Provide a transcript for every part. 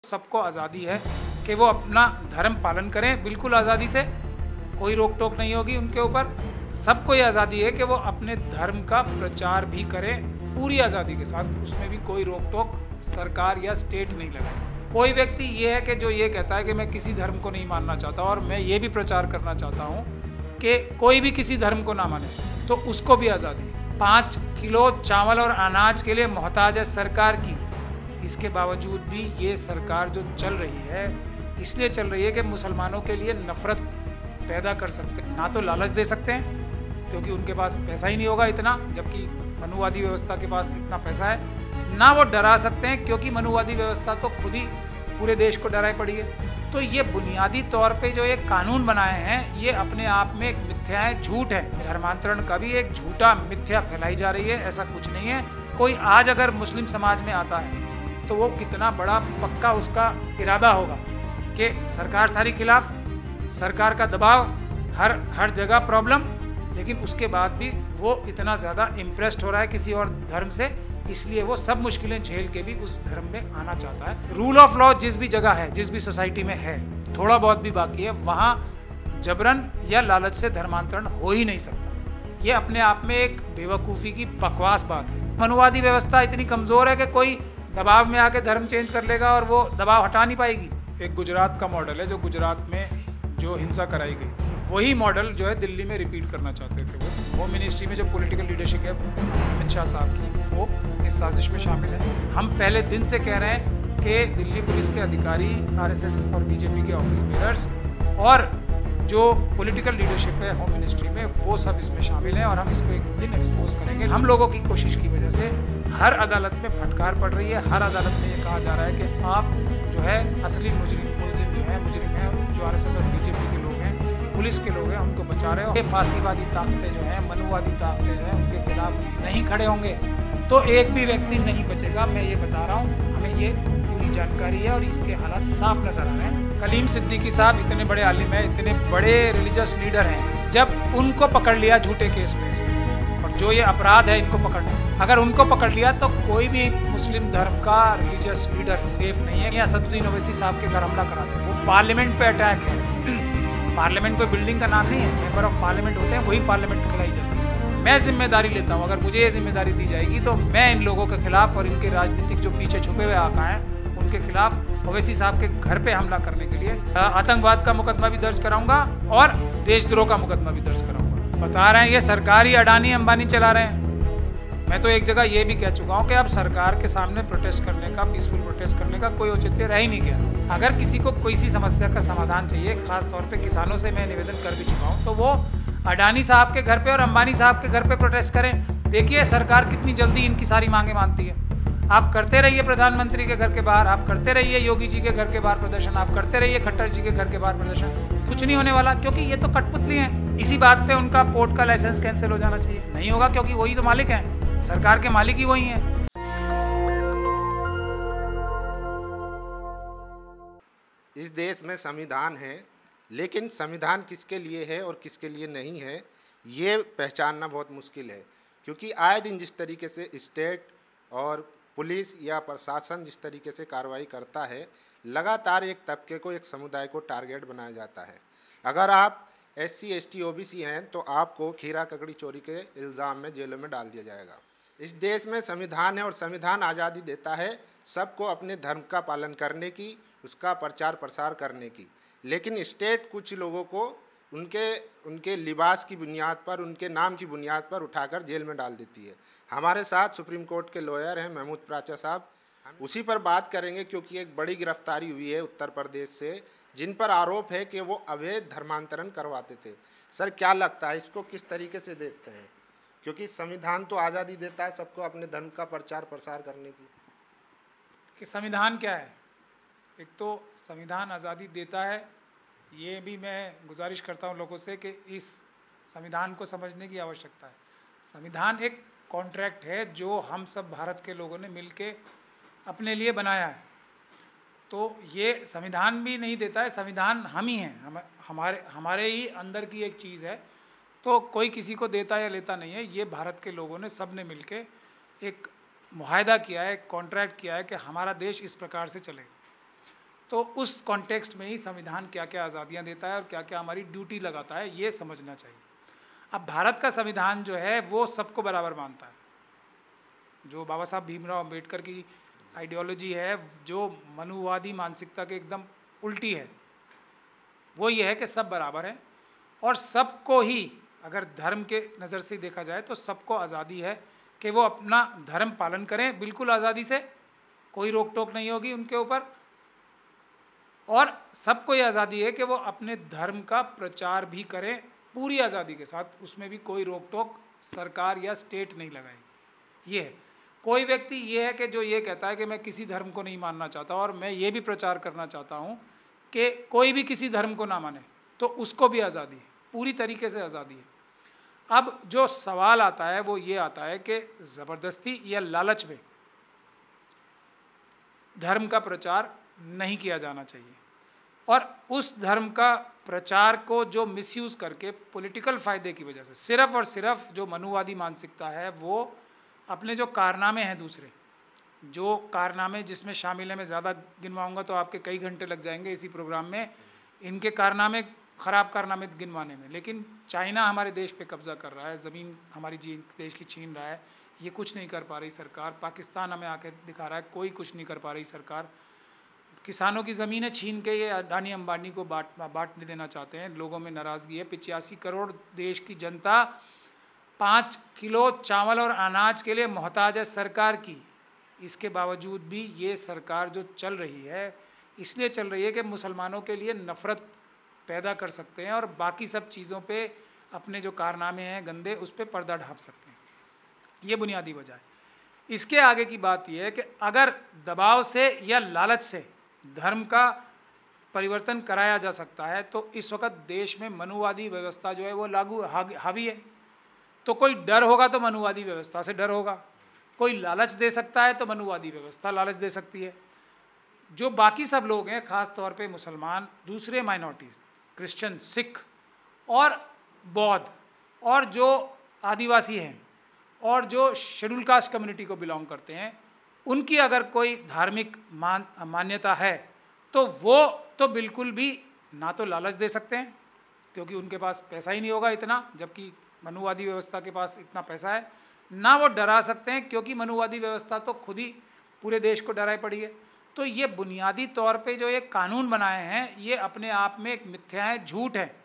सबको आज़ादी है कि वो अपना धर्म पालन करें, बिल्कुल आज़ादी से, कोई रोक टोक नहीं होगी उनके ऊपर। सबको ये आज़ादी है कि वो अपने धर्म का प्रचार भी करें पूरी आज़ादी के साथ, उसमें भी कोई रोक टोक सरकार या स्टेट नहीं लगाए। कोई व्यक्ति ये है कि जो ये कहता है कि मैं किसी धर्म को नहीं मानना चाहता, और मैं ये भी प्रचार करना चाहता हूँ कि कोई भी किसी धर्म को ना माने, तो उसको भी आज़ादी है। 5 किलो चावल और अनाज के लिए मोहताज है सरकार की, इसके बावजूद भी ये सरकार जो चल रही है इसलिए चल रही है कि मुसलमानों के लिए नफरत पैदा कर सकते, ना तो लालच दे सकते हैं क्योंकि उनके पास पैसा ही नहीं होगा इतना, जबकि मनुवादी व्यवस्था के पास इतना पैसा है, ना वो डरा सकते हैं क्योंकि मनुवादी व्यवस्था तो खुद ही पूरे देश को डराए पड़ी है। तो ये बुनियादी तौर पे जो ये कानून बनाए हैं ये अपने आप में एक मिथ्या है, झूठ है। धर्मांतरण का भी एक झूठा मिथ्या फैलाई जा रही है, ऐसा कुछ नहीं है। कोई आज अगर मुस्लिम समाज में आता है तो वो कितना बड़ा पक्का उसका इरादा होगा कि सरकार सारी खिलाफ, सरकार का दबाव, हर जगह प्रॉब्लम, लेकिन उसके बाद भी वो इतना ज़्यादा इम्प्रेस्ड हो रहा है किसी और धर्म से, इसलिए वो सब मुश्किलें झेल के भी उस धर्म में आना चाहता है। रूल ऑफ लॉ जिस भी जगह है, जिस भी सोसाइटी में है, थोड़ा बहुत भी बाकी है, वहाँ जबरन या लालच से धर्मांतरण हो ही नहीं सकता। ये अपने आप में एक बेवकूफ़ी की बकवास बात है। मनुवादी व्यवस्था इतनी कमज़ोर है कि कोई दबाव में आके धर्म चेंज कर लेगा और वो दबाव हटा नहीं पाएगी। एक गुजरात का मॉडल है, जो गुजरात में जो हिंसा कराई गई, वही मॉडल जो है दिल्ली में रिपीट करना चाहते थे। वो मिनिस्ट्री में जो पॉलिटिकल लीडरशिप है अमित शाह साहब की, वो इस साजिश में शामिल है। हम पहले दिन से कह रहे हैं कि दिल्ली पुलिस के अधिकारी, आरएसएस और बीजेपी के ऑफिस बेयर्स और जो पॉलिटिकल लीडरशिप है होम मिनिस्ट्री में, वो सब इसमें शामिल हैं और हम इसको एक दिन एक्सपोज करेंगे। हम लोगों की कोशिश की वजह से हर अदालत में फटकार पड़ रही है, हर अदालत में ये कहा जा रहा है कि आप जो है असली मुजरिम है, जो आरएसएस और बीजेपी के लोग हैं, पुलिस के लोग हैं, उनको बचा रहे हो। ये फांसीवादी ताकतें जो हैं, मनुवादी ताकतें जो हैं, उनके खिलाफ नहीं खड़े होंगे तो एक भी व्यक्ति नहीं बचेगा। मैं ये बता रहा हूँ, हमें ये पूरी जानकारी है और इसके हालात साफ नजर आ रहे हैं। कलीम सिद्दीकी साहब इतने बड़े आलिम हैं, इतने बड़े रिलीजियस लीडर हैं, जब उनको पकड़ लिया झूठे केस में इसमें, और जो ये अपराध है इनको पकड़ना, अगर उनको पकड़ लिया तो कोई भी मुस्लिम धर्म का रिलीजियस लीडर सेफ नहीं है। असदुद्दीन ओवैसी साहब के घर हमला करा दिया, वो पार्लियामेंट पे अटैक है। पार्लियामेंट कोई बिल्डिंग का नाम नहीं है, मेंबर ऑफ पार्लियामेंट होते हैं, वही पार्लियामेंट खिलाई जाती है। मैं जिम्मेदारी लेता हूँ, अगर मुझे ये जिम्मेदारी दी जाएगी तो मैं इन लोगों के खिलाफ और इनके राजनीतिक जो पीछे छुपे हुए आका हैं उनके खिलाफ ओवैसी साहब के घर पे हमला करने के लिए आतंकवाद का मुकदमा भी दर्ज कराऊंगा और देशद्रोह का मुकदमा भी दर्ज कराऊंगा। बता रहे हैं ये सरकारी अडानी अंबानी चला रहे हैं। मैं तो एक जगह ये भी कह चुका हूँ कि अब सरकार के सामने प्रोटेस्ट करने का, पीसफुल प्रोटेस्ट करने का कोई औचित्य रह ही नहीं गया। अगर किसी को कोई सी समस्या का समाधान चाहिए, खास तौर पे किसानों से मैं निवेदन कर भी चुका हूँ, तो वो अडानी साहब के घर पे और अंबानी साहब के घर पे प्रोटेस्ट करें। देखिए सरकार कितनी जल्दी इनकी सारी मांगे मानती है। आप करते रहिए प्रधानमंत्री के घर के बाहर, आप करते रहिए योगी जी के घर के बाहर प्रदर्शन, आप करते रहिए खट्टर जी के घर के बाहर प्रदर्शन, कुछ नहीं होने वाला, क्योंकि ये तो कठपुतली हैं। इसी बात पे उनका पोर्ट का लाइसेंस कैंसिल हो जाना चाहिए, नहीं होगा क्योंकि वही तो मालिक हैं, सरकार के मालिक ही वही हैं। इस देश में संविधान है, लेकिन संविधान किसके लिए है और किसके लिए नहीं है ये पहचानना बहुत मुश्किल है, क्योंकि आए दिन जिस तरीके से स्टेट और पुलिस या प्रशासन जिस तरीके से कार्रवाई करता है, लगातार एक तबके को, एक समुदाय को टारगेट बनाया जाता है। अगर आप SC ST OBC हैं तो आपको खीरा ककड़ी चोरी के इल्ज़ाम में जेलों में डाल दिया जाएगा। इस देश में संविधान है और संविधान आज़ादी देता है सबको अपने धर्म का पालन करने की, उसका प्रचार प्रसार करने की, लेकिन स्टेट कुछ लोगों को उनके लिबास की बुनियाद पर, उनके नाम की बुनियाद पर उठाकर जेल में डाल देती है। हमारे साथ सुप्रीम कोर्ट के लॉयर हैं महमूद प्राचा साहब, हम उसी पर बात करेंगे क्योंकि एक बड़ी गिरफ्तारी हुई है उत्तर प्रदेश से, जिन पर आरोप है कि वो अवैध धर्मांतरण करवाते थे। सर क्या लगता है, इसको किस तरीके से देखते हैं, क्योंकि संविधान तो आज़ादी देता है सबको अपने धर्म का प्रचार प्रसार करने की। कि संविधान क्या है, एक तो संविधान आज़ादी देता है, ये भी मैं गुजारिश करता हूँ लोगों से कि इस संविधान को समझने की आवश्यकता है। संविधान एक कॉन्ट्रैक्ट है जो हम सब भारत के लोगों ने मिलके अपने लिए बनाया है। तो ये संविधान भी नहीं देता है, संविधान हम ही हैं, हमारे ही अंदर की एक चीज़ है। तो कोई किसी को देता या लेता नहीं है, ये भारत के लोगों ने सब ने मिलके एक मुआहदा किया है, एक कॉन्ट्रैक्ट किया है कि हमारा देश इस प्रकार से चलेगा। तो उस कॉन्टेक्स्ट में ही संविधान क्या क्या आज़ादियाँ देता है और क्या क्या हमारी ड्यूटी लगाता है, ये समझना चाहिए। अब भारत का संविधान जो है वो सबको बराबर मानता है। जो बाबा साहब भीमराव अम्बेडकर की आइडियोलॉजी है, जो मनुवादी मानसिकता के एकदम उल्टी है, वो ये है कि सब बराबर हैं और सबको ही, अगर धर्म के नज़र से देखा जाए तो सबको आज़ादी है कि वो अपना धर्म पालन करें बिल्कुल आज़ादी से, कोई रोक टोक नहीं होगी उनके ऊपर। और सबको ये आज़ादी है कि वो अपने धर्म का प्रचार भी करें पूरी आज़ादी के साथ, उसमें भी कोई रोक टोक सरकार या स्टेट नहीं लगाएगी। ये है, कोई व्यक्ति ये है कि जो ये कहता है कि मैं किसी धर्म को नहीं मानना चाहता और मैं ये भी प्रचार करना चाहता हूँ कि कोई भी किसी धर्म को ना माने, तो उसको भी आज़ादी है, पूरी तरीके से आज़ादी है। अब जो सवाल आता है वो ये आता है कि ज़बरदस्ती या लालच में धर्म का प्रचार नहीं किया जाना चाहिए, और उस धर्म का प्रचार को जो मिसयूज़ करके पॉलिटिकल फ़ायदे की वजह से सिर्फ़ और सिर्फ जो मनुवादी मानसिकता है वो अपने जो कारनामे हैं, दूसरे जो कारनामे जिसमें शामिल है, मैं ज़्यादा गिनवाऊंगा तो आपके कई घंटे लग जाएंगे इसी प्रोग्राम में इनके कारनामे, ख़राब कारनामे गिनवाने में। लेकिन चाइना हमारे देश पे कब्ज़ा कर रहा है, ज़मीन हमारी देश की छीन रहा है, ये कुछ नहीं कर पा रही सरकार। पाकिस्तान हमें आके दिखा रहा है कोई कुछ नहीं कर पा रही सरकार। किसानों की ज़मीनें छीन के ये अडानी अंबानी को बांटने देना चाहते हैं, लोगों में नाराज़गी है। 85 करोड़ देश की जनता 5 किलो चावल और अनाज के लिए मोहताज है सरकार की। इसके बावजूद भी ये सरकार जो चल रही है इसलिए चल रही है कि मुसलमानों के लिए नफ़रत पैदा कर सकते हैं और बाकी सब चीज़ों पे अपने जो कारनामे हैं गंदे, उस पर पर्दा ढाँप सकते हैं। ये बुनियादी वजह है। इसके आगे की बात यह है कि अगर दबाव से या लालच से धर्म का परिवर्तन कराया जा सकता है तो इस वक्त देश में मनुवादी व्यवस्था जो है वो लागू हावी है। तो कोई डर होगा तो मनुवादी व्यवस्था से डर होगा, कोई लालच दे सकता है तो मनुवादी व्यवस्था लालच दे सकती है। जो बाकी सब लोग हैं, ख़ास तौर पे मुसलमान, दूसरे माइनॉरिटीज़, क्रिश्चियन, सिख और बौद्ध और जो आदिवासी हैं और जो शेड्यूल कास्ट कम्युनिटी को बिलोंग करते हैं, उनकी अगर कोई धार्मिक मान्यता है तो वो तो बिल्कुल भी ना तो लालच दे सकते हैं क्योंकि उनके पास पैसा ही नहीं होगा इतना, जबकि मनुवादी व्यवस्था के पास इतना पैसा है, ना वो डरा सकते हैं क्योंकि मनुवादी व्यवस्था तो खुद ही पूरे देश को डराए पड़ी है। तो ये बुनियादी तौर पे जो ये कानून बनाए हैं ये अपने आप में एक मिथ्या है, झूठ है,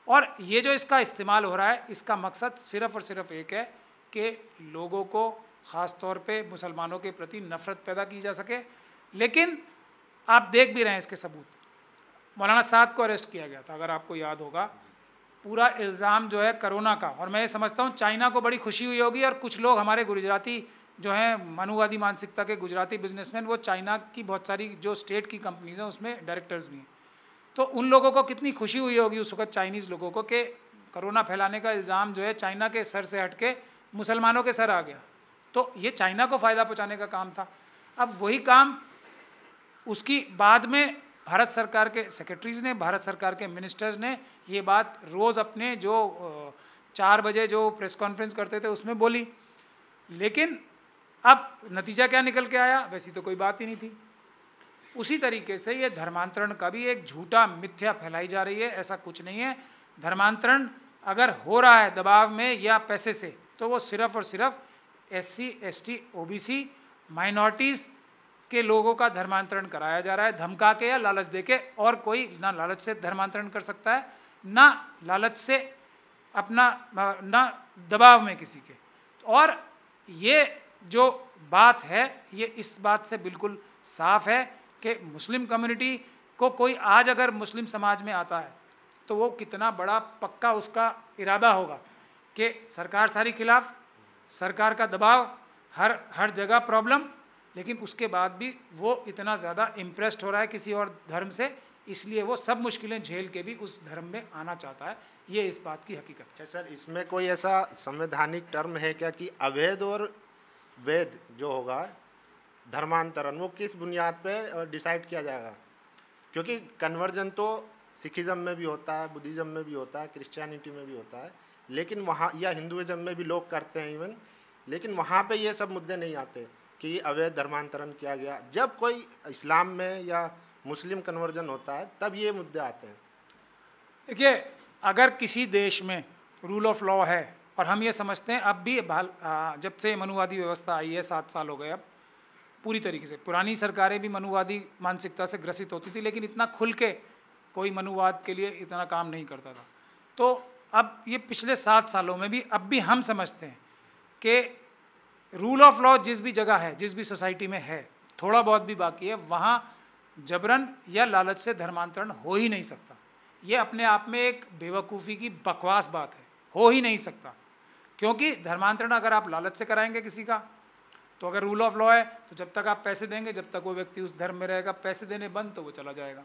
और ये जो इसका इस्तेमाल हो रहा है इसका मकसद सिर्फ़ और सिर्फ एक है कि लोगों को, ख़ास तौर पे मुसलमानों के प्रति नफ़रत पैदा की जा सके। लेकिन आप देख भी रहे हैं इसके सबूत। मौलाना साद को अरेस्ट किया गया था, अगर आपको याद होगा, पूरा इल्ज़ाम जो है कोरोना का, और मैं ये समझता हूँ चाइना को बड़ी खुशी हुई होगी और कुछ लोग हमारे गुजराती जो हैं मनुवादी मानसिकता के गुजराती बिजनेसमैन, वो चाइना की बहुत सारी जो स्टेट की कंपनीज़ हैं उसमें डायरेक्टर्स भी हैं, तो उन लोगों को कितनी खुशी हुई होगी उस वक्त चाइनीज़ लोगों को कि कोरोना फैलाने का इल्ज़ाम जो है चाइना के सर से हट के मुसलमानों के सर आ गया। तो ये चाइना को फ़ायदा पहुँचाने का काम था। अब वही काम उसकी बाद में भारत सरकार के सेक्रेटरीज़ ने, भारत सरकार के मिनिस्टर्स ने ये बात रोज़ अपने जो 4 बजे जो प्रेस कॉन्फ्रेंस करते थे उसमें बोली। लेकिन अब नतीजा क्या निकल के आया, वैसी तो कोई बात ही नहीं थी। उसी तरीके से ये धर्मांतरण का भी एक झूठा मिथ्या फैलाई जा रही है, ऐसा कुछ नहीं है। धर्मांतरण अगर हो रहा है दबाव में या पैसे से, तो वो सिर्फ़ और सिर्फ SC, ST, OBC माइनॉरिटीज़ के लोगों का धर्मांतरण कराया जा रहा है धमका के या लालच दे के, और कोई ना लालच से धर्मांतरण कर सकता है ना लालच से अपना ना दबाव में किसी के। और ये जो बात है ये इस बात से बिल्कुल साफ़ है कि मुस्लिम कम्युनिटी को कोई आज अगर मुस्लिम समाज में आता है तो वो कितना बड़ा पक्का उसका इरादा होगा कि सरकार सारी खिलाफ, सरकार का दबाव, हर जगह प्रॉब्लम, लेकिन उसके बाद भी वो इतना ज़्यादा इम्प्रेस्ड हो रहा है किसी और धर्म से, इसलिए वो सब मुश्किलें झेल के भी उस धर्म में आना चाहता है। ये इस बात की हकीकत है। अच्छा सर, इसमें कोई ऐसा संवैधानिक टर्म है क्या कि अवैध और वैध जो होगा धर्मांतरण, वो किस बुनियाद पे डिसाइड किया जाएगा? क्योंकि कन्वर्जन तो सिखिज़म में भी होता है, बुद्धिज़्म में भी होता है, क्रिश्चियनिटी में भी होता है, लेकिन वहाँ या हिंदुइज़्म में भी लोग करते हैं इवन, लेकिन वहाँ पे ये सब मुद्दे नहीं आते कि अवैध धर्मांतरण किया गया। जब कोई इस्लाम में या मुस्लिम कन्वर्जन होता है, तब ये मुद्दे आते हैं। देखिए, अगर किसी देश में रूल ऑफ लॉ है, और हम ये समझते हैं अब भी जब से मनुवादी व्यवस्था आई है 7 साल हो गए अब पूरी तरीके से, पुरानी सरकारें भी मनुवादी मानसिकता से ग्रसित होती थी लेकिन इतना खुल के कोई मनुवाद के लिए इतना काम नहीं करता था। तो अब ये पिछले 7 सालों में भी अब भी हम समझते हैं कि रूल ऑफ लॉ जिस भी जगह है, जिस भी सोसाइटी में है, थोड़ा बहुत भी बाकी है, वहाँ जबरन या लालच से धर्मांतरण हो ही नहीं सकता। ये अपने आप में एक बेवकूफ़ी की बकवास बात है, हो ही नहीं सकता। क्योंकि धर्मांतरण अगर आप लालच से कराएंगे किसी का, तो अगर रूल ऑफ लॉ है तो जब तक आप पैसे देंगे, जब तक वो व्यक्ति उस धर्म में रहेगा, पैसे देने बंद तो वो चला जाएगा।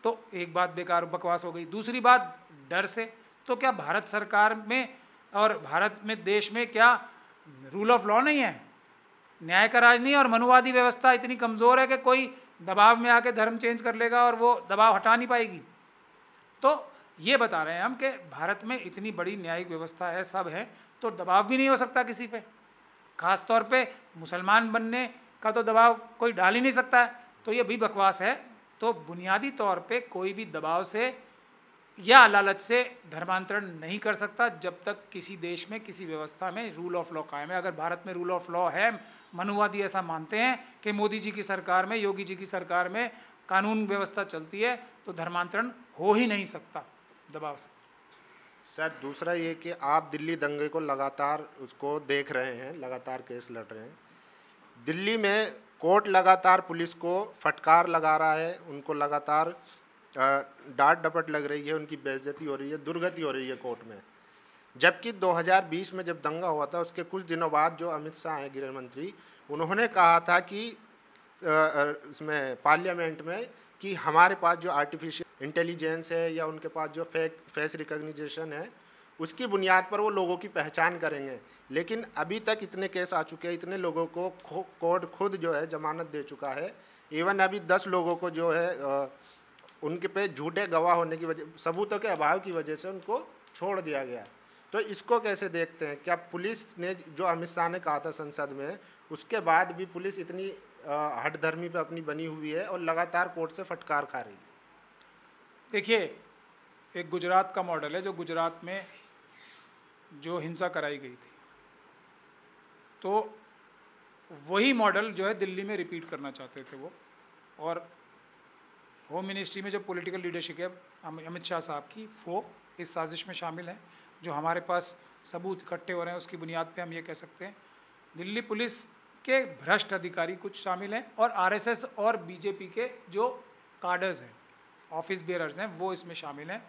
तो एक बात बेकार बकवास हो गई। दूसरी बात, डर से, तो क्या भारत सरकार में और भारत में देश में क्या रूल ऑफ लॉ नहीं है, न्याय का राज नहीं है, और मनुवादी व्यवस्था इतनी कमज़ोर है कि कोई दबाव में आके धर्म चेंज कर लेगा और वो दबाव हटा नहीं पाएगी? तो ये बता रहे हैं हम कि भारत में इतनी बड़ी न्यायिक व्यवस्था है, सब है, तो दबाव भी नहीं हो सकता किसी पे। खास तौर पे मुसलमान बनने का तो दबाव कोई डाल ही नहीं सकता है। तो ये भी बकवास है। तो बुनियादी तौर पे कोई भी दबाव से या लालच से धर्मांतरण नहीं कर सकता जब तक किसी देश में, किसी व्यवस्था में रूल ऑफ लॉ कायम है। अगर भारत में रूल ऑफ लॉ है, मनुवादी ऐसा मानते हैं कि मोदी जी की सरकार में, योगी जी की सरकार में कानून व्यवस्था चलती है, तो धर्मांतरण हो ही नहीं सकता दबाव से। सर, दूसरा ये कि आप दिल्ली दंगे को लगातार उसको देख रहे हैं, लगातार केस लड़ रहे हैं। दिल्ली में कोर्ट लगातार पुलिस को फटकार लगा रहा है, उनको लगातार डांट डपट लग रही है, उनकी बेइज्जती हो रही है, दुर्गति हो रही है कोर्ट में। जबकि 2020 में जब दंगा हुआ था, उसके कुछ दिनों बाद जो अमित शाह हैं गृह मंत्री, उन्होंने कहा था कि उसमें पार्लियामेंट में कि हमारे पास जो आर्टिफिशियल इंटेलिजेंस है या उनके पास जो फेस रिकग्निशन है, उसकी बुनियाद पर वो लोगों की पहचान करेंगे। लेकिन अभी तक इतने केस आ चुके हैं, इतने लोगों को कोर्ट खुद जो है जमानत दे चुका है। इवन अभी 10 लोगों को जो है उनके पे झूठे गवाह होने की वजह, सबूतों के अभाव की वजह से उनको छोड़ दिया गया। तो इसको कैसे देखते हैं? क्या पुलिस ने, जो अमित शाह ने कहा था संसद में, उसके बाद भी पुलिस इतनी हठधर्मी पे अपनी बनी हुई है और लगातार कोर्ट से फटकार खा रही है? देखिए, एक गुजरात का मॉडल है, जो गुजरात में जो हिंसा कराई गई थी, तो वही मॉडल जो है दिल्ली में रिपीट करना चाहते थे वो। और होम मिनिस्ट्री में जो पॉलिटिकल लीडरशिप है अमित शाह साहब की, वो इस साजिश में शामिल है। जो हमारे पास सबूत इकट्ठे हो रहे हैं उसकी बुनियाद पे हम ये कह सकते हैं दिल्ली पुलिस के भ्रष्ट अधिकारी कुछ शामिल हैं, और आरएसएस और बीजेपी के जो कार्डर्स हैं, ऑफिस बेयरर्स हैं, वो इसमें शामिल हैं।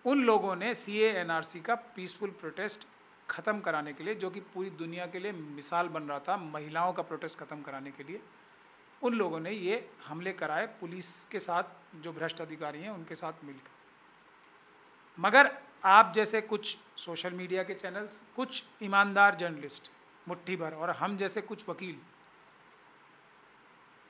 उन लोगों ने सीए एनआरसी का पीसफुल प्रोटेस्ट ख़त्म कराने के लिए, जो कि पूरी दुनिया के लिए मिसाल बन रहा था महिलाओं का प्रोटेस्ट ख़त्म कराने के लिए, उन लोगों ने ये हमले कराए पुलिस के साथ, जो भ्रष्ट अधिकारी हैं उनके साथ मिलकर। मगर आप जैसे कुछ सोशल मीडिया के चैनल्स, कुछ ईमानदार जर्नलिस्ट मुट्ठी भर, और हम जैसे कुछ वकील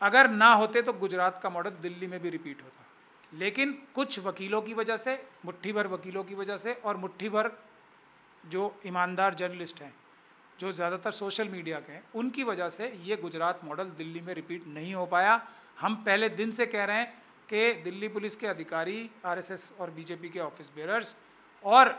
अगर ना होते तो गुजरात का मॉडल दिल्ली में भी रिपीट होता। लेकिन कुछ वकीलों की वजह से, मुट्ठी भर वकीलों की वजह से, और मुट्ठी भर जो ईमानदार जर्नलिस्ट हैं, जो ज़्यादातर सोशल मीडिया के हैं, उनकी वजह से ये गुजरात मॉडल दिल्ली में रिपीट नहीं हो पाया। हम पहले दिन से कह रहे हैं कि दिल्ली पुलिस के अधिकारी, आरएसएस और बीजेपी के ऑफिस बेयरर्स और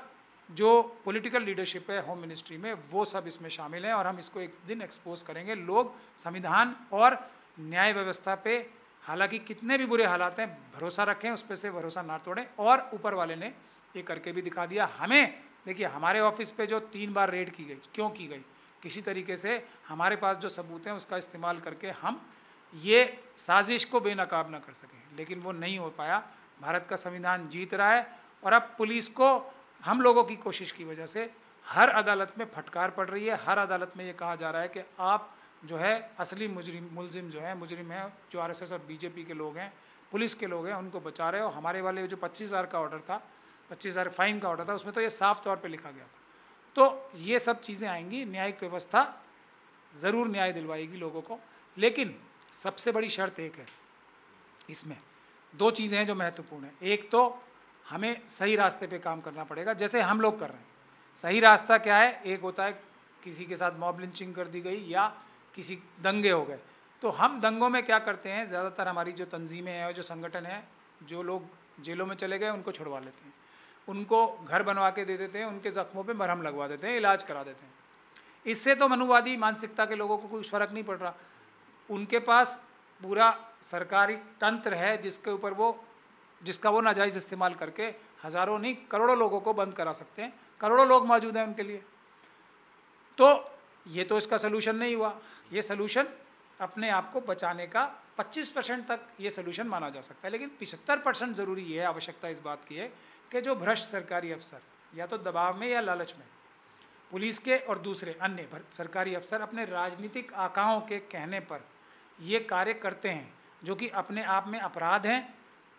जो पॉलिटिकल लीडरशिप है होम मिनिस्ट्री में, वो सब इसमें शामिल हैं, और हम इसको एक दिन एक्सपोज करेंगे। लोग संविधान और न्याय व्यवस्था पे, हालांकि कितने भी बुरे हालात हैं, भरोसा रखें, उस पर से भरोसा ना तोड़ें। और ऊपर वाले ने ये करके भी दिखा दिया। हमें देखिए, हमारे ऑफिस पे जो 3 बार रेड की गई, क्यों की गई? किसी तरीके से हमारे पास जो सबूत हैं उसका इस्तेमाल करके हम ये साजिश को बेनकाब ना कर सकें, लेकिन वो नहीं हो पाया। भारत का संविधान जीत रहा है, और अब पुलिस को हम लोगों की कोशिश की वजह से हर अदालत में फटकार पड़ रही है। हर अदालत में ये कहा जा रहा है कि आप जो है असली मुलजिम जो है, मुजरिम है, जो आरएसएस और बीजेपी के लोग हैं, पुलिस के लोग हैं, उनको बचा रहे हो। हमारे वाले जो 25,000 का ऑर्डर था, 25,000 फाइन का ऑर्डर था, उसमें तो ये साफ तौर पे लिखा गया था। तो ये सब चीज़ें आएंगी। न्यायिक व्यवस्था ज़रूर न्याय दिलवाएगी लोगों को, लेकिन सबसे बड़ी शर्त एक है, इसमें 2 चीज़ें हैं जो महत्वपूर्ण हैं। एक तो हमें सही रास्ते पे काम करना पड़ेगा, जैसे हम लोग कर रहे हैं। सही रास्ता क्या है? एक होता है किसी के साथ मॉब लिंचिंग कर दी गई या किसी दंगे हो गए, तो हम दंगों में क्या करते हैं, ज़्यादातर हमारी जो तंजीमें हैं और जो संगठन है, जो लोग जेलों में चले गए उनको छुड़वा लेते हैं, उनको घर बनवा के दे देते हैं, उनके ज़ख्मों पे मरहम लगवा देते हैं, इलाज करा देते हैं। इससे तो मनुवादी मानसिकता के लोगों को कुछ फ़र्क नहीं पड़ रहा। उनके पास पूरा सरकारी तंत्र है जिसका वो नाजायज़ इस्तेमाल करके हज़ारों नहीं करोड़ों लोगों को बंद करा सकते हैं। करोड़ों लोग मौजूद हैं उनके लिए। तो ये तो इसका सलूशन नहीं हुआ। ये सलूशन अपने आप को बचाने का 25% तक ये सलूशन माना जा सकता है, लेकिन 75% ज़रूरी है, आवश्यकता इस बात की है कि जो भ्रष्ट सरकारी अफसर या तो दबाव में या लालच में, पुलिस के और दूसरे अन्य सरकारी अफसर अपने राजनीतिक आकाओं के कहने पर ये कार्य करते हैं, जो कि अपने आप में अपराध हैं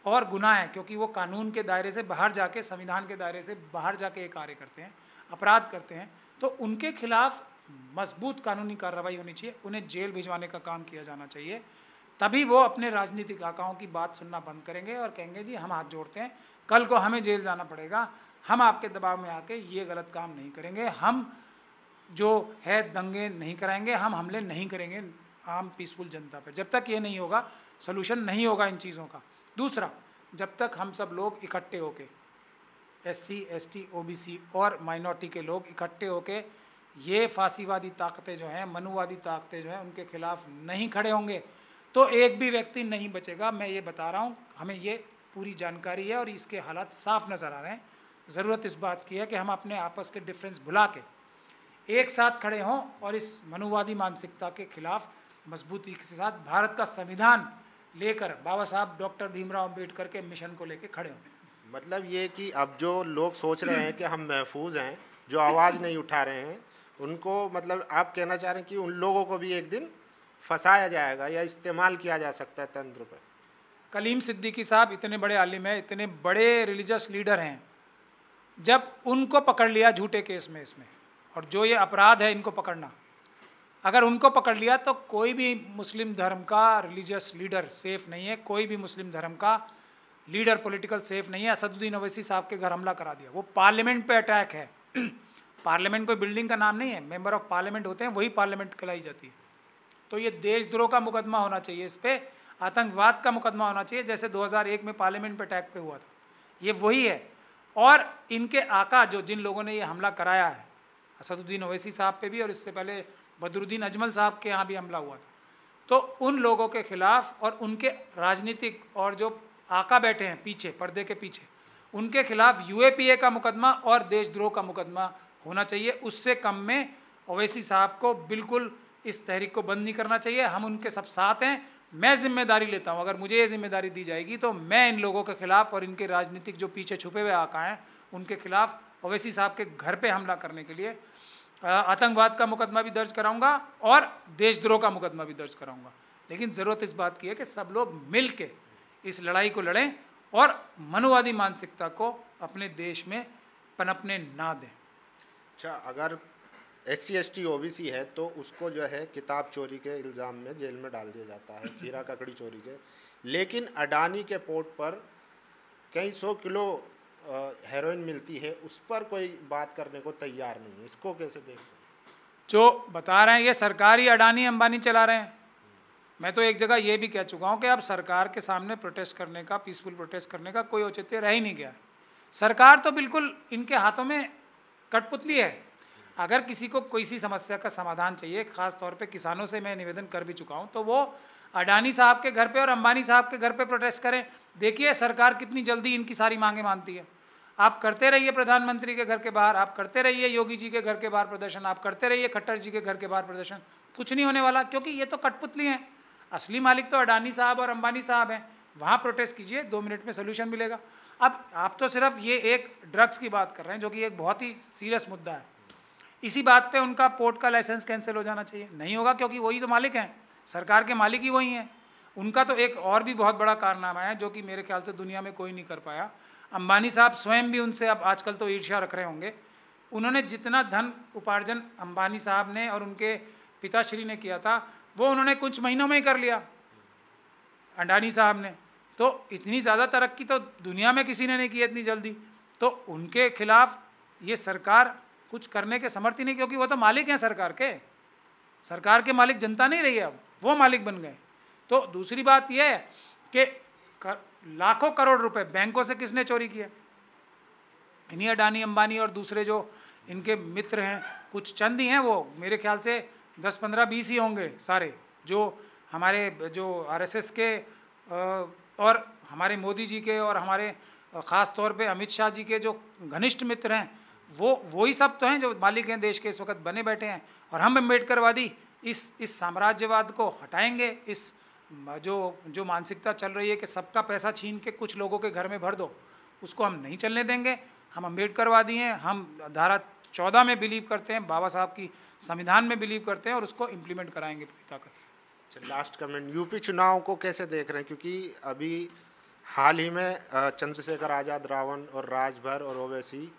और गुनाह है, क्योंकि वो कानून के दायरे से बाहर जाके, संविधान के दायरे से बाहर जाके ये कार्य करते हैं, अपराध करते हैं, तो उनके खिलाफ मजबूत कानूनी कार्रवाई होनी चाहिए। उन्हें जेल भिजवाने का काम किया जाना चाहिए। तभी वो अपने राजनीतिक आकाओं की बात सुनना बंद करेंगे और कहेंगे जी हम हाथ जोड़ते हैं, कल को हमें जेल जाना पड़ेगा, हम आपके दबाव में आके ये गलत काम नहीं करेंगे, हम जो है दंगे नहीं कराएंगे, हम हमले नहीं करेंगे आम पीसफुल जनता पर। जब तक ये नहीं होगा, सलूशन नहीं होगा इन चीज़ों का। दूसरा, जब तक हम सब लोग इकट्ठे होके, SC, ST, OBC और माइनॉरिटी के लोग इकट्ठे होके ये फांसीवादी ताकतें जो हैं, मनुवादी ताकतें जो हैं, उनके खिलाफ नहीं खड़े होंगे तो एक भी व्यक्ति नहीं बचेगा। मैं ये बता रहा हूँ, हमें ये पूरी जानकारी है और इसके हालात साफ नज़र आ रहे हैं। ज़रूरत इस बात की है कि हम अपने आपस के डिफरेंस भुला के एक साथ खड़े हों और इस मनुवादी मानसिकता के खिलाफ मजबूती के साथ भारत का संविधान लेकर बाबा साहब डॉक्टर भीमराव अम्बेडकर के मिशन को लेकर खड़े हों। मतलब ये कि अब जो लोग सोच रहे हैं कि हम महफूज हैं, जो आवाज़ नहीं उठा रहे हैं, उनको मतलब आप कहना चाह रहे हैं कि उन लोगों को भी एक दिन फंसाया जाएगा या इस्तेमाल किया जा सकता है तंत्र पर। कलीम सिद्दीकी साहब इतने बड़े आलिम हैं, इतने बड़े रिलीजियस लीडर हैं, जब उनको पकड़ लिया झूठे केस में इसमें, और जो ये अपराध है इनको पकड़ना, अगर उनको पकड़ लिया तो कोई भी मुस्लिम धर्म का रिलीजियस लीडर सेफ नहीं है, कोई भी मुस्लिम धर्म का लीडर पॉलिटिकल सेफ नहीं है। असदुद्दीन ओवैसी साहब के घर हमला करा दिया, वो पार्लियामेंट पे अटैक है। पार्लियामेंट कोई बिल्डिंग का नाम नहीं है, मेंबर ऑफ पार्लियामेंट होते हैं, वही पार्लियामेंट कहलाई जाती है। तो ये देशद्रोह का मुकदमा होना चाहिए, इस पर आतंकवाद का मुकदमा होना चाहिए, जैसे 2001 में पार्लियामेंट पे अटैक पे हुआ था, ये वही है। और इनके आका जो जिन लोगों ने ये हमला कराया है, असदुद्दीन ओवैसी साहब पे भी और इससे पहले बदरुद्दीन अजमल साहब के यहाँ भी हमला हुआ था, तो उन लोगों के खिलाफ और उनके राजनीतिक और जो आका बैठे हैं पीछे, पर्दे के पीछे, उनके खिलाफ UAPA का मुकदमा और देशद्रोह का मुकदमा होना चाहिए। उससे कम में ओवैसी साहब को बिल्कुल इस तहरीक को बंद नहीं करना चाहिए। हम उनके सब साथ हैं। मैं जिम्मेदारी लेता हूँ, अगर मुझे ये जिम्मेदारी दी जाएगी तो मैं इन लोगों के खिलाफ और इनके राजनीतिक जो पीछे छुपे हुए आका हैं उनके खिलाफ ओवैसी साहब के घर पे हमला करने के लिए आतंकवाद का मुकदमा भी दर्ज कराऊंगा और देशद्रोह का मुकदमा भी दर्ज कराऊंगा। लेकिन ज़रूरत इस बात की है कि सब लोग मिल के इस लड़ाई को लड़ें और मनुवादी मानसिकता को अपने देश में पनपने ना दें। अच्छा, अगर SC, ST, OBC है तो उसको जो है किताब चोरी के इल्ज़ाम में जेल में डाल दिया जाता है, खीरा ककड़ी चोरी के। लेकिन अडानी के पोर्ट पर कई 100 किलो हेरोइन मिलती है, उस पर कोई बात करने को तैयार नहीं है। इसको कैसे देखते हैं? जो बता रहे हैं ये सरकारी अडानी अंबानी चला रहे हैं। मैं तो एक जगह ये भी कह चुका हूँ कि अब सरकार के सामने प्रोटेस्ट करने का, पीसफुल प्रोटेस्ट करने का कोई औचित्य रह ही नहीं गया। सरकार तो बिल्कुल इनके हाथों में कठपुतली है। अगर किसी को कोई सी समस्या का समाधान चाहिए, खास तौर पे किसानों से मैं निवेदन कर भी चुका हूँ, तो वो अडानी साहब के घर पे और अंबानी साहब के घर पे प्रोटेस्ट करें। देखिए सरकार कितनी जल्दी इनकी सारी मांगें मानती है। आप करते रहिए प्रधानमंत्री के घर के बाहर, आप करते रहिए योगी जी के घर के बाहर प्रदर्शन, आप करते रहिए खट्टर जी के घर के बाहर प्रदर्शन, कुछ नहीं होने वाला, क्योंकि ये तो कठपुतली हैं। असली मालिक तो अडानी साहब और अंबानी साहब हैं। वहाँ प्रोटेस्ट कीजिए, 2 मिनट में सोल्यूशन मिलेगा। अब आप तो सिर्फ ये एक ड्रग्स की बात कर रहे हैं, जो कि एक बहुत ही सीरियस मुद्दा है। इसी बात पे उनका पोर्ट का लाइसेंस कैंसिल हो जाना चाहिए। नहीं होगा, क्योंकि वही तो मालिक हैं, सरकार के मालिक ही वही हैं। उनका तो एक और भी बहुत बड़ा कारनामा है, जो कि मेरे ख्याल से दुनिया में कोई नहीं कर पाया। अंबानी साहब स्वयं भी उनसे अब आजकल तो ईर्ष्या रख रहे होंगे। उन्होंने जितना धन उपार्जन अंबानी साहब ने और उनके पिताश्री ने किया था, वो उन्होंने कुछ महीनों में ही कर लिया अडानी साहब ने। तो इतनी ज़्यादा तरक्की तो दुनिया में किसी ने नहीं की इतनी जल्दी। तो उनके खिलाफ ये सरकार कुछ करने के समर्थ ही नहीं, क्योंकि वो तो मालिक हैं सरकार के। सरकार के मालिक जनता नहीं रही है अब। वो मालिक बन गए। तो दूसरी बात यह है कि लाखों करोड़ रुपए बैंकों से किसने चोरी किया? इन्हीं अडानी अंबानी और दूसरे जो इनके मित्र हैं, कुछ चंद ही हैं, वो मेरे ख्याल से 10, 15, 20 ही होंगे सारे, जो हमारे जो आरएसएस के और हमारे मोदी जी के और हमारे ख़ास तौर पे अमित शाह जी के जो घनिष्ठ मित्र हैं, वो ही सब तो हैं जो मालिक हैं देश के इस वक्त बने बैठे हैं। और हम अम्बेडकरवादी इस साम्राज्यवाद को हटाएंगे, इस जो मानसिकता चल रही है कि सबका पैसा छीन के कुछ लोगों के घर में भर दो, उसको हम नहीं चलने देंगे। हम अम्बेडकरवादी हैं, हम धारा 14 में बिलीव करते हैं, बाबा साहब की संविधान में बिलीव करते हैं और उसको इम्प्लीमेंट कराएंगे पूरी ताकत से। लास्ट कमेंट, यूपी चुनाव को कैसे देख रहे हैं? क्योंकि अभी हाल ही में चंद्रशेखर आज़ाद, रावण और राजभर और ओवैसी,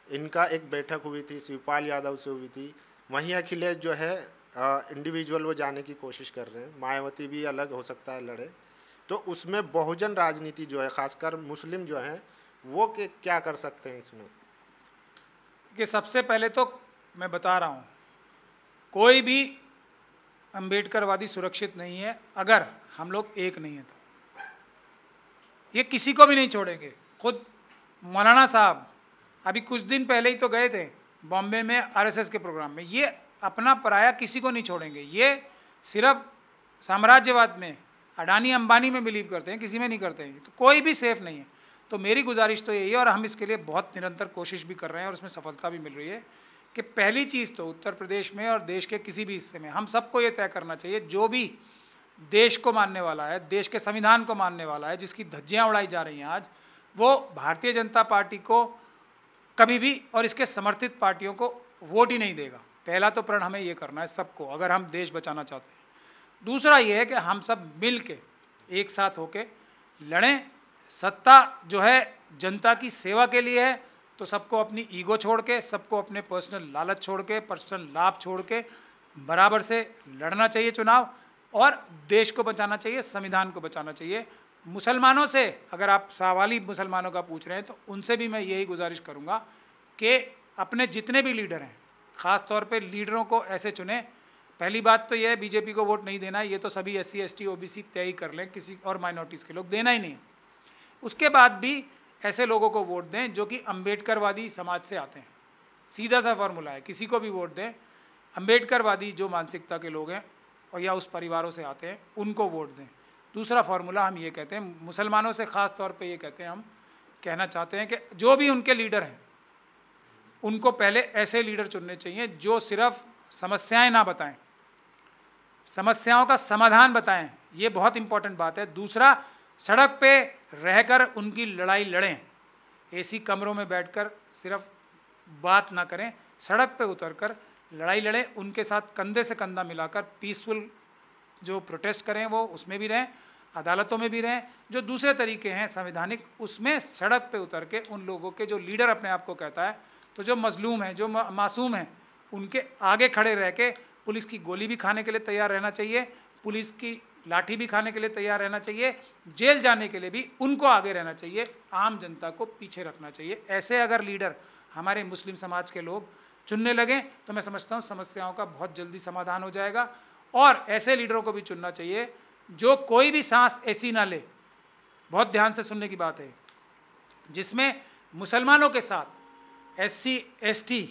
इनका एक बैठक हुई थी, शिवपाल यादव से हुई थी। वहीं अखिलेश जो है इंडिविजुअल वो जाने की कोशिश कर रहे हैं, मायावती भी अलग हो सकता है लड़े। तो उसमें बहुजन राजनीति जो है, खासकर मुस्लिम जो हैं, वो क्या कर सकते हैं इसमें? कि सबसे पहले तो मैं बता रहा हूँ, कोई भी अम्बेडकरवादी सुरक्षित नहीं है अगर हम लोग एक नहीं हैं तो। ये किसी को भी नहीं छोड़ेंगे। खुद मौलाना साहब अभी कुछ दिन पहले ही तो गए थे बॉम्बे में आरएसएस के प्रोग्राम में। ये अपना पराया किसी को नहीं छोड़ेंगे। ये सिर्फ साम्राज्यवाद में, अडानी अंबानी में बिलीव करते हैं, किसी में नहीं करते हैं। तो कोई भी सेफ नहीं है। तो मेरी गुजारिश तो यही है, और हम इसके लिए बहुत निरंतर कोशिश भी कर रहे हैं और उसमें सफलता भी मिल रही है, कि पहली चीज़ तो उत्तर प्रदेश में और देश के किसी भी हिस्से में हम सबको ये तय करना चाहिए, जो भी देश को मानने वाला है, देश के संविधान को मानने वाला है, जिसकी धज्जियाँ उड़ाई जा रही हैं आज, वो भारतीय जनता पार्टी को कभी भी और इसके समर्थित पार्टियों को वोट ही नहीं देगा। पहला तो प्रण हमें ये करना है सबको, अगर हम देश बचाना चाहते हैं। दूसरा ये है कि हम सब मिल के एक साथ होके लड़ें। सत्ता जो है जनता की सेवा के लिए है, तो सबको अपनी ईगो छोड़ के, सबको अपने पर्सनल लालच छोड़ के, पर्सनल लाभ छोड़ के बराबर से लड़ना चाहिए चुनाव, और देश को बचाना चाहिए, संविधान को बचाना चाहिए। मुसलमानों से अगर आप सवाली मुसलमानों का पूछ रहे हैं, तो उनसे भी मैं यही गुजारिश करूंगा कि अपने जितने भी लीडर हैं, ख़ास तौर पे लीडरों को ऐसे चुने। पहली बात तो यह है, बीजेपी को वोट नहीं देना, ये तो सभी SC ST OBC तय ही कर लें, किसी और माइनॉरिटीज़ के लोग देना ही नहीं। उसके बाद भी ऐसे लोगों को वोट दें जो कि अम्बेडकरवादी समाज से आते हैं। सीधा सा फार्मूला है, किसी को भी वोट दें, अम्बेडकरवादी जो मानसिकता के लोग हैं और या उस परिवारों से आते हैं, उनको वोट दें। दूसरा फार्मूला हम ये कहते हैं, मुसलमानों से ख़ास तौर पे ये कहते हैं, हम कहना चाहते हैं कि जो भी उनके लीडर हैं, उनको पहले ऐसे लीडर चुनने चाहिए जो सिर्फ समस्याएं ना बताएं, समस्याओं का समाधान बताएं। ये बहुत इंपॉर्टेंट बात है। दूसरा, सड़क पे रहकर उनकी लड़ाई लड़ें, AC कमरों में बैठकर सिर्फ बात ना करें, सड़क पे उतरकर लड़ाई लड़ें, उनके साथ कंधे से कंधा मिलाकर पीसफुल जो प्रोटेस्ट करें वो उसमें भी रहें, अदालतों में भी रहें। जो दूसरे तरीके हैं संवैधानिक, उसमें सड़क पे उतर के उन लोगों के, जो लीडर अपने आप को कहता है, तो जो मजलूम हैं, जो मासूम हैं, उनके आगे खड़े रह के पुलिस की गोली भी खाने के लिए तैयार रहना चाहिए, पुलिस की लाठी भी खाने के लिए तैयार रहना चाहिए, जेल जाने के लिए भी उनको आगे रहना चाहिए, आम जनता को पीछे रखना चाहिए। ऐसे अगर लीडर हमारे मुस्लिम समाज के लोग चुनने लगें, तो मैं समझता हूँ समस्याओं का बहुत जल्दी समाधान हो जाएगा। और ऐसे लीडरों को भी चुनना चाहिए जो कोई भी सांस ऐसी ना ले, बहुत ध्यान से सुनने की बात है, जिसमें मुसलमानों के साथ SC ST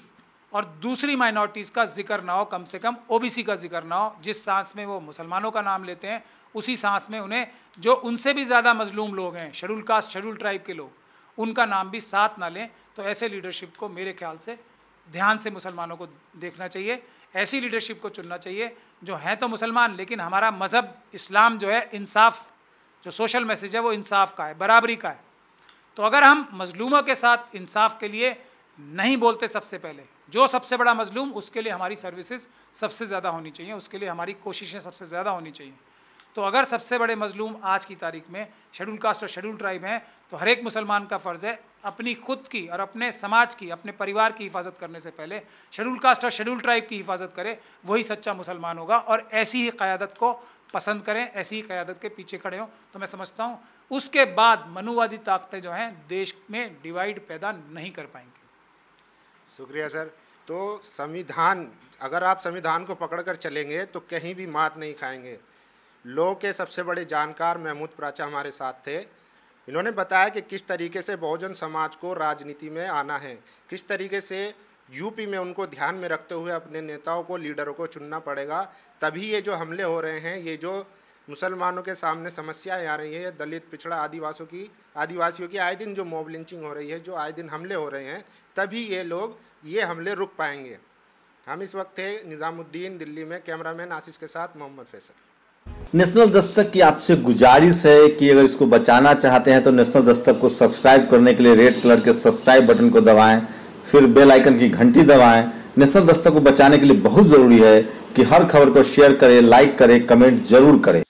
और दूसरी माइनॉरिटीज़ का जिक्र ना हो, कम से कम OBC का जिक्र ना हो। जिस सांस में वो मुसलमानों का नाम लेते हैं, उसी सांस में उन्हें जो उनसे भी ज़्यादा मजलूम लोग हैं, शेड्यूल कास्ट, शेड्यूल ट्राइब के लोग, उनका नाम भी साथ ना लें। तो ऐसे लीडरशिप को मेरे ख्याल से ध्यान से मुसलमानों को देखना चाहिए, ऐसी लीडरशिप को चुनना चाहिए जो हैं तो मुसलमान, लेकिन हमारा मज़हब इस्लाम जो है, इंसाफ, जो सोशल मैसेज है वो इंसाफ का है, बराबरी का है। तो अगर हम मजलूमों के साथ इंसाफ के लिए नहीं बोलते, सबसे पहले जो सबसे बड़ा मजलूम, उसके लिए हमारी सर्विसेज सबसे ज़्यादा होनी चाहिए, उसके लिए हमारी कोशिशें सबसे ज़्यादा होनी चाहिए। तो अगर सबसे बड़े मजलूम आज की तारीख में शेड्यूल कास्ट और शेड्यूल ट्राइब हैं, तो हर एक मुसलमान का फ़र्ज़ है अपनी खुद की और अपने समाज की, अपने परिवार की हिफाजत करने से पहले शेड्यूल कास्ट और शेड्यूल ट्राइब की हिफाजत करे, वही सच्चा मुसलमान होगा। और ऐसी ही क़यादत को पसंद करें, ऐसी ही क़यादत के पीछे खड़े हों, तो मैं समझता हूँ उसके बाद मनुवादी ताकतें जो हैं देश में डिवाइड पैदा नहीं कर पाएंगी। शुक्रिया सर। तो संविधान, अगर आप संविधान को पकड़कर चलेंगे तो कहीं भी मात नहीं खाएंगे। लॉ के सबसे बड़े जानकार महमूद प्राचा हमारे साथ थे। इन्होंने बताया कि किस तरीके से बहुजन समाज को राजनीति में आना है, किस तरीके से यूपी में उनको ध्यान में रखते हुए अपने नेताओं को, लीडरों को चुनना पड़ेगा, तभी ये जो हमले हो रहे हैं, ये जो मुसलमानों के सामने समस्याएं आ रही है, दलित, पिछड़ा, आदिवासियों की आए दिन जो मॉब लिंचिंग हो रही है, जो आए दिन हमले हो रहे हैं, तभी ये हमले रुक पाएंगे। हम इस वक्त थे निज़ामुद्दीन, दिल्ली में। कैमरामैन आशीष के साथ मोहम्मद फैसल। नेशनल दस्तक की आपसे गुजारिश है कि अगर इसको बचाना चाहते हैं तो नेशनल दस्तक को सब्सक्राइब करने के लिए रेड कलर के सब्सक्राइब बटन को दबाएं, फिर बेल आइकन की घंटी दबाएं। नेशनल दस्तक को बचाने के लिए बहुत ज़रूरी है कि हर खबर को शेयर करें, लाइक करें, कमेंट जरूर करें।